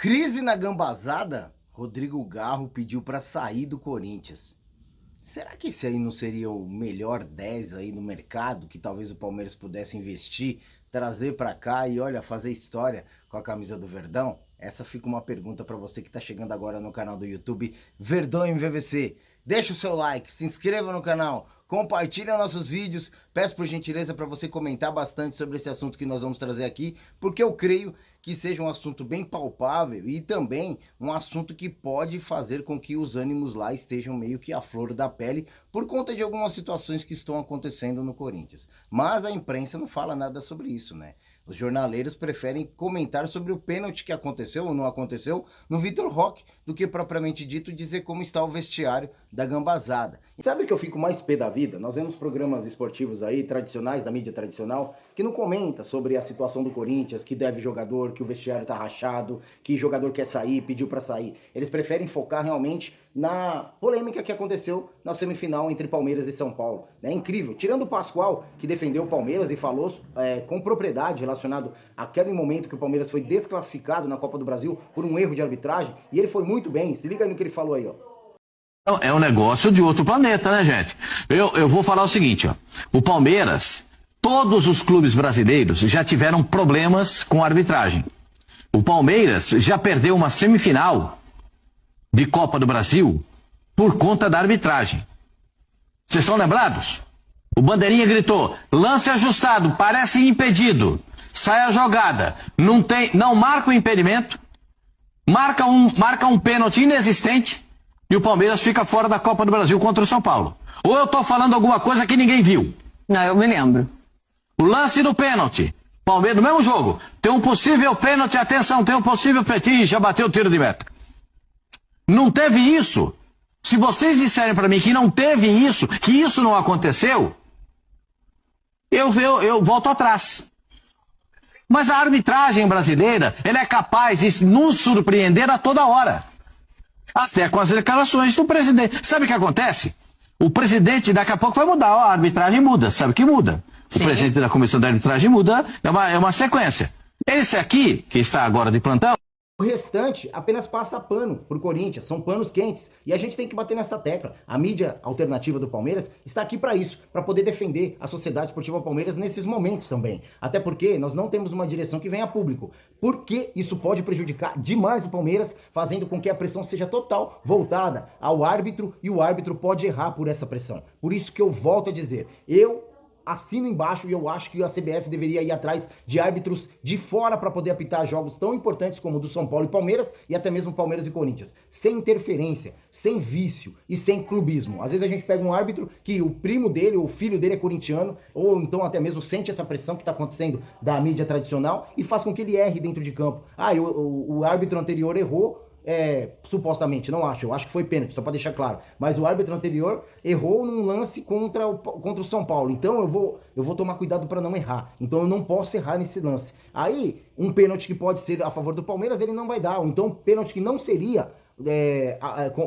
Crise na gambazada? Rodrigo Garro pediu para sair do Corinthians. Será que esse aí não seria o melhor 10 aí no mercado, que talvez o Palmeiras pudesse investir, trazer para cá e olha, fazer história com a camisa do Verdão? Essa fica uma pergunta para você que está chegando agora no canal do YouTube Verdão MVVC. Deixa o seu like, se inscreva no canal, compartilha nossos vídeos, peço por gentileza para você comentar bastante sobre esse assunto que nós vamos trazer aqui, porque eu creio que seja um assunto bem palpável e também um assunto que pode fazer com que os ânimos lá estejam meio que à flor da pele por conta de algumas situações que estão acontecendo no Corinthians. Mas a imprensa não fala nada sobre isso, né? Os jornaleiros preferem comentar sobre o pênalti que aconteceu ou não aconteceu no Vitor Roque do que propriamente dito dizer como está o vestiário da gambazada. E sabe o que eu fico mais pé da vida? Nós vemos programas esportivos aí, tradicionais, da mídia tradicional, que não comenta sobre a situação do Corinthians, que deve jogador, que o vestiário tá rachado, que jogador quer sair, pediu para sair. Eles preferem focar realmente na polêmica que aconteceu na semifinal entre Palmeiras e São Paulo. É incrível. Tirando o Pascoal, que defendeu o Palmeiras e falou com propriedade relacionado àquele momento que o Palmeiras foi desclassificado na Copa do Brasil por um erro de arbitragem, e ele foi muito bem. Se liga aí no que ele falou aí, ó. É um negócio de outro planeta, né, gente? Eu vou falar o seguinte, ó. O Palmeiras, todos os clubes brasileiros já tiveram problemas com a arbitragem. O Palmeiras já perdeu uma semifinal de Copa do Brasil por conta da arbitragem. Vocês estão lembrados? O Bandeirinha gritou, lance ajustado, parece impedido. Sai a jogada, não marca o impedimento, marca um pênalti inexistente e o Palmeiras fica fora da Copa do Brasil contra o São Paulo. Ou eu tô falando alguma coisa que ninguém viu? Não, eu me lembro. O lance do pênalti. Palmeiras, no mesmo jogo, tem um possível pênalti, atenção, tem um possível pênalti, já bateu o tiro de meta. Não teve isso. Se vocês disserem para mim que não teve isso, que isso não aconteceu, eu volto atrás. Mas a arbitragem brasileira, ela é capaz de nos surpreender a toda hora. Até com as declarações do presidente. Sabe o que acontece? O presidente daqui a pouco vai mudar, a arbitragem muda, sabe que muda. Sim. O presidente da comissão da arbitragem muda, é uma sequência. Esse aqui, que está agora de plantão, o restante apenas passa pano pro Corinthians, são panos quentes. E a gente tem que bater nessa tecla. A mídia alternativa do Palmeiras está aqui para isso, para poder defender a Sociedade Esportiva Palmeiras nesses momentos também. Até porque nós não temos uma direção que venha a público. Porque isso pode prejudicar demais o Palmeiras, fazendo com que a pressão seja total voltada ao árbitro e o árbitro pode errar por essa pressão. Por isso que eu volto a dizer, eu assino embaixo e eu acho que a CBF deveria ir atrás de árbitros de fora para poder apitar jogos tão importantes como o do São Paulo e Palmeiras e até mesmo Palmeiras e Corinthians. Sem interferência, sem vício e sem clubismo. Às vezes a gente pega um árbitro que o primo dele ou o filho dele é corintiano ou então até mesmo sente essa pressão que está acontecendo da mídia tradicional e faz com que ele erre dentro de campo. O árbitro anterior errou, supostamente, não acho, eu acho que foi pênalti, só para deixar claro, mas o árbitro anterior errou num lance contra o São Paulo, então eu vou tomar cuidado para não errar, então eu não posso errar nesse lance. Aí, um pênalti que pode ser a favor do Palmeiras, ele não vai dar, ou então um pênalti que não seria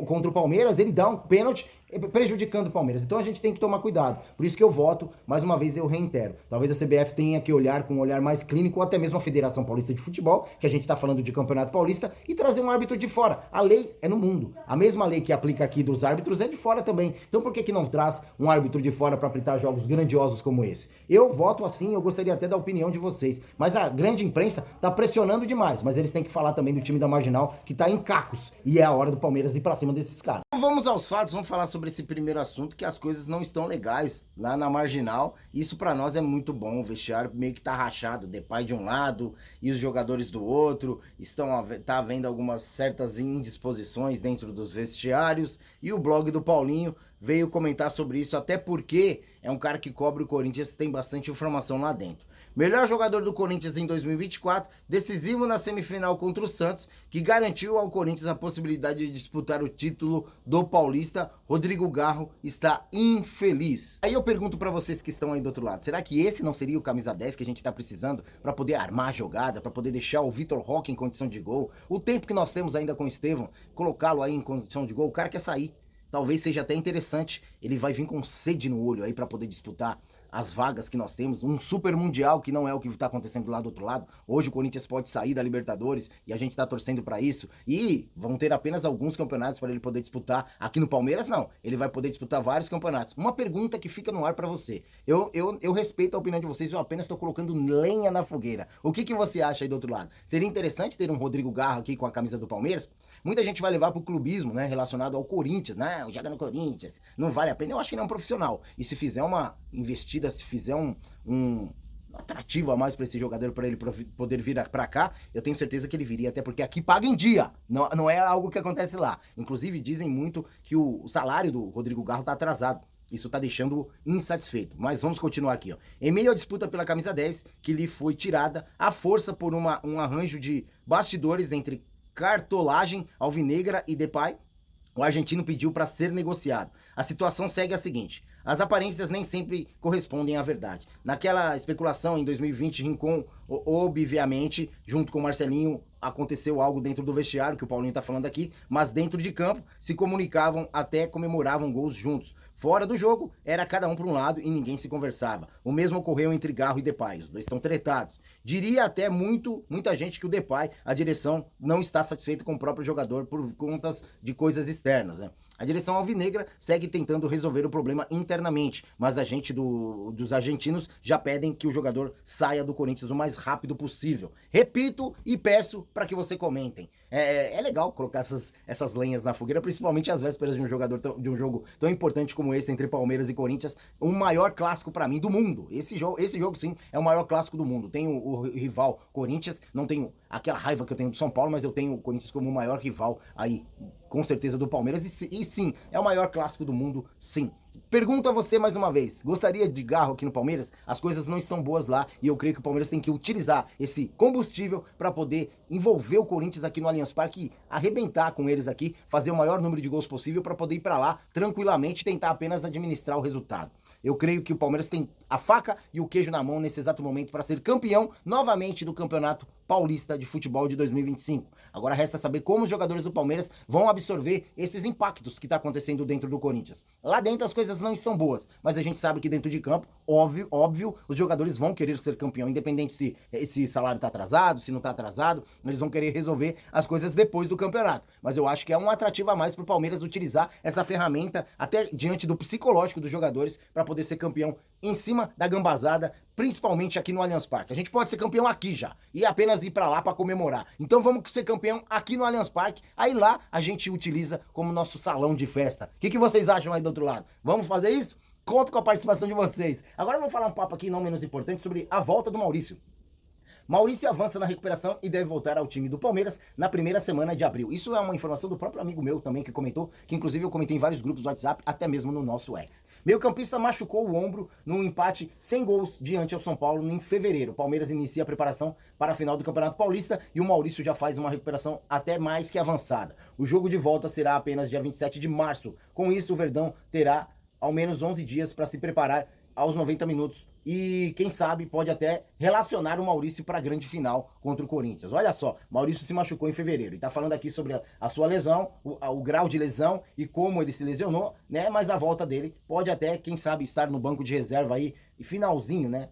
contra o Palmeiras, ele dá um pênalti prejudicando o Palmeiras. Então a gente tem que tomar cuidado. Por isso que eu voto, mais uma vez eu reitero. Talvez a CBF tenha que olhar com um olhar mais clínico, ou até mesmo a Federação Paulista de Futebol, que a gente está falando de Campeonato Paulista, e trazer um árbitro de fora. A lei é no mundo. A mesma lei que aplica aqui dos árbitros é de fora também. Então por que não traz um árbitro de fora para apitar jogos grandiosos como esse? Eu voto assim, eu gostaria até da opinião de vocês. Mas a grande imprensa está pressionando demais, mas eles têm que falar também do time da Marginal, que está em cacos. E é a hora do Palmeiras ir para cima desses caras. Então vamos aos fatos, vamos falar sobre esse primeiro assunto, que as coisas não estão legais lá na Marginal. Isso para nós é muito bom. O vestiário meio que tá rachado, Depay de um lado e os jogadores do outro. Tá havendo algumas certas indisposições dentro dos vestiários, e o blog do Paulinho veio comentar sobre isso, até porque é um cara que cobre o Corinthians, tem bastante informação lá dentro. Melhor jogador do Corinthians em 2024, decisivo na semifinal contra o Santos, que garantiu ao Corinthians a possibilidade de disputar o título do Paulista. Rodrigo Garro está infeliz. Aí eu pergunto para vocês que estão aí do outro lado, será que esse não seria o camisa 10 que a gente tá precisando para poder armar a jogada, para poder deixar o Vitor Roque em condição de gol? O tempo que nós temos ainda com o Estevão, colocá-lo aí em condição de gol, o cara quer sair. Talvez seja até interessante, ele vai vir com sede no olho aí para poder disputar as vagas que nós temos, um super mundial que não é o que está acontecendo lá do outro lado. Hoje o Corinthians pode sair da Libertadores e a gente está torcendo para isso. E vão ter apenas alguns campeonatos para ele poder disputar. Aqui no Palmeiras, não. Ele vai poder disputar vários campeonatos. Uma pergunta que fica no ar para você. Eu respeito a opinião de vocês, eu apenas estou colocando lenha na fogueira. O que você acha aí do outro lado? Seria interessante ter um Rodrigo Garro aqui com a camisa do Palmeiras? Muita gente vai levar pro clubismo, né, relacionado ao Corinthians. Não, joga no Corinthians, não vale a pena. Eu acho que ele é um profissional. E se fizer uma investida, se fizer um atrativo a mais para esse jogador, para ele poder vir para cá, eu tenho certeza que ele viria, até porque aqui paga em dia, não é algo que acontece lá. Inclusive dizem muito que o salário do Rodrigo Garro tá atrasado. Isso tá deixando insatisfeito. Mas vamos continuar aqui, ó. Em meio à disputa pela camisa 10, que lhe foi tirada à força por um arranjo de bastidores entre cartolagem alvinegra e Depay, o argentino pediu para ser negociado. A situação segue a seguinte: as aparências nem sempre correspondem à verdade. Naquela especulação em 2020, Rincon, obviamente, junto com o Marcelinho, aconteceu algo dentro do vestiário, que o Paulinho tá falando aqui, mas dentro de campo se comunicavam, até comemoravam gols juntos. Fora do jogo, era cada um para um lado e ninguém se conversava. O mesmo ocorreu entre Garro e Depay, os dois estão tretados. Diria até muita gente que o Depay, a direção, não está satisfeita com o próprio jogador por contas de coisas externas, né? A direção alvinegra segue tentando resolver o problema internamente, mas a gente dos argentinos já pedem que o jogador saia do Corinthians o mais rápido possível. Repito e peço para que você comentem. É legal colocar essas lenhas na fogueira, principalmente às vésperas de um jogo tão importante como esse entre Palmeiras e Corinthians, o maior clássico para mim do mundo. Esse jogo sim é o maior clássico do mundo. Tenho o rival Corinthians, não tenho aquela raiva que eu tenho do São Paulo, mas eu tenho o Corinthians como o maior rival aí, com certeza, do Palmeiras, e sim, é o maior clássico do mundo, sim. Pergunto a você mais uma vez, gostaria de Garro aqui no Palmeiras? As coisas não estão boas lá e eu creio que o Palmeiras tem que utilizar esse combustível para poder envolver o Corinthians aqui no Allianz Parque, arrebentar com eles aqui, fazer o maior número de gols possível para poder ir para lá tranquilamente e tentar apenas administrar o resultado. Eu creio que o Palmeiras tem a faca e o queijo na mão nesse exato momento para ser campeão novamente do Campeonato Paulista de Futebol de 2025. Agora resta saber como os jogadores do Palmeiras vão absorver esses impactos que está acontecendo dentro do Corinthians. Lá dentro as coisas não estão boas, mas a gente sabe que dentro de campo, óbvio, os jogadores vão querer ser campeão, independente se esse salário está atrasado, se não está atrasado, eles vão querer resolver as coisas depois do campeonato. Mas eu acho que é um atrativo a mais para o Palmeiras utilizar essa ferramenta até diante do psicológico dos jogadores para poder ser campeão em cima da gambazada, principalmente aqui no Allianz Parque. A gente pode ser campeão aqui já e apenas ir para lá para comemorar. Então vamos ser campeão aqui no Allianz Parque. Aí lá a gente utiliza como nosso salão de festa. O que vocês acham aí do outro lado? Vamos fazer isso? Conto com a participação de vocês. Agora vamos falar um papo aqui não menos importante sobre a volta do Maurício. Maurício avança na recuperação e deve voltar ao time do Palmeiras na primeira semana de abril. Isso é uma informação do próprio amigo meu também que comentou, que inclusive eu comentei em vários grupos do WhatsApp, até mesmo no nosso X. Meio-campista machucou o ombro num empate sem gols diante ao São Paulo em fevereiro. O Palmeiras inicia a preparação para a final do Campeonato Paulista e o Maurício já faz uma recuperação até mais que avançada. O jogo de volta será apenas dia 27 de março. Com isso, o Verdão terá ao menos 11 dias para se preparar aos 90 minutos e quem sabe pode até relacionar o Maurício para a grande final contra o Corinthians. Olha só, Maurício se machucou em fevereiro e tá falando aqui sobre a sua lesão, o grau de lesão e como ele se lesionou, né? Mas a volta dele pode até, quem sabe, estar no banco de reserva aí e finalzinho, né?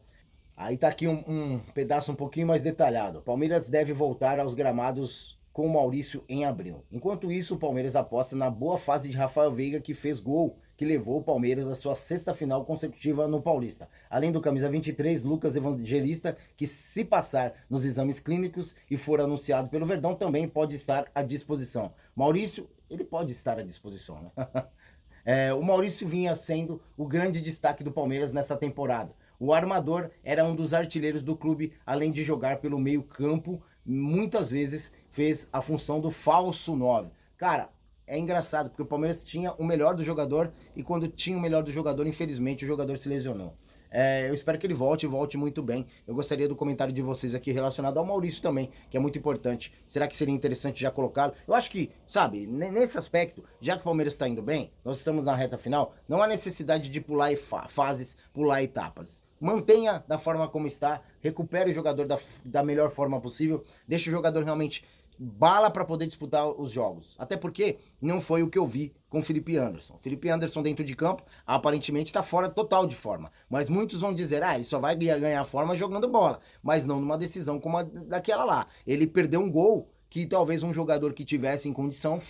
Aí tá aqui um pedaço um pouquinho mais detalhado. Palmeiras deve voltar aos gramados com o Maurício em abril. Enquanto isso, o Palmeiras aposta na boa fase de Rafael Veiga, que fez gol, que levou o Palmeiras à sua sexta final consecutiva no Paulista. Além do camisa 23, Lucas Evangelista, que se passar nos exames clínicos e for anunciado pelo Verdão, também pode estar à disposição. Maurício, ele pode estar à disposição, né? O Maurício vinha sendo o grande destaque do Palmeiras nesta temporada. O armador era um dos artilheiros do clube, além de jogar pelo meio campo, muitas vezes fez a função do falso 9. Cara, é engraçado, porque o Palmeiras tinha o melhor do jogador e quando tinha o melhor do jogador, infelizmente, o jogador se lesionou. Eu espero que ele volte muito bem. Eu gostaria do comentário de vocês aqui relacionado ao Maurício também, que é muito importante. Será que seria interessante já colocá-lo? Eu acho que, sabe, nesse aspecto, já que o Palmeiras está indo bem, nós estamos na reta final, não há necessidade de pular fases, pular etapas. Mantenha da forma como está, recupere o jogador da melhor forma possível, deixe o jogador realmente bala para poder disputar os jogos. Até porque não foi o que eu vi com o Felipe Anderson. O Felipe Anderson dentro de campo, aparentemente está fora total de forma. Mas muitos vão dizer, ele só vai ganhar forma jogando bola. Mas não numa decisão como a daquela lá. Ele perdeu um gol que talvez um jogador que tivesse em condição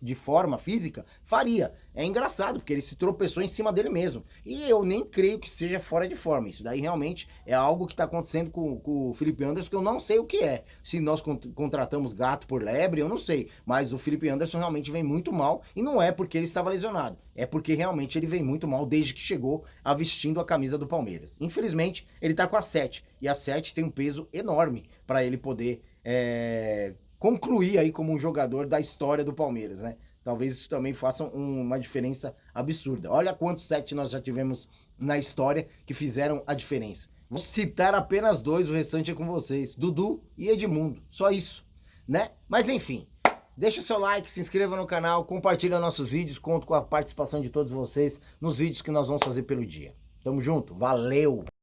de forma física faria. É engraçado, porque ele se tropeçou em cima dele mesmo. E eu nem creio que seja fora de forma. Isso daí realmente é algo que está acontecendo com o Felipe Anderson, que eu não sei o que é. Se nós contratamos gato por lebre, eu não sei. Mas o Felipe Anderson realmente vem muito mal, e não é porque ele estava lesionado. É porque realmente ele vem muito mal desde que chegou vestindo a camisa do Palmeiras. Infelizmente, ele está com a 7. E a 7 tem um peso enorme para ele poder concluir aí como um jogador da história do Palmeiras, né? Talvez isso também faça uma diferença absurda. Olha quantos 7 nós já tivemos na história que fizeram a diferença. Vou citar apenas 2, o restante é com vocês. Dudu e Edmundo. Só isso, né? Mas enfim, deixa o seu like, se inscreva no canal, compartilha nossos vídeos, conto com a participação de todos vocês nos vídeos que nós vamos fazer pelo dia. Tamo junto, valeu!